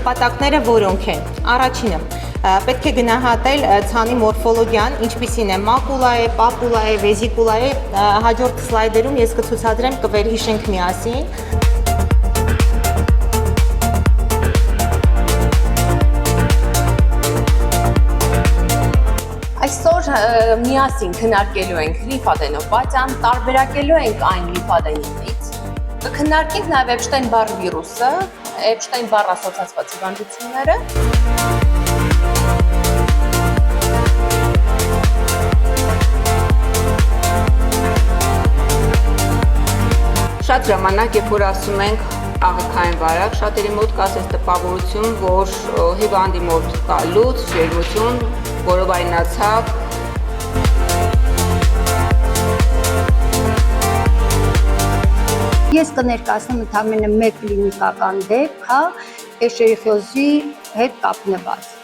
նպատակները որոնք են։ Առաջինը պետք է գնահատել ցանի մորֆոլոգիան, ինչպիսին է մակուլա է, պապուլա է, վեզիկուլա է, հաջորդ սլայդերում ես կցուցադրեմ, կվերհիշենք միասին։ Այսօր միասին քննարկելու ենք լիմֆադենոպաթիան, տարբերակելու ենք այն լիմֆադենիտից, կքննարկենք նաև Էփշտեյն-Բարր վիրուսը, Էփշտեյն-Բարր ասոցացված հիվանդությունները։ Շատ ժամանակ, երբ որ ասում ենք աղիքային վարակ, շատերի մոտ կա այս տպավորություն, որ հիվանդի մոտ կա լուծ, ջերմություն, որովայնացավ։ Ես կներկայացնեմ ընդամենը մեկ կլինիկական դեպք, էշերիխիոզի հետ կապնված։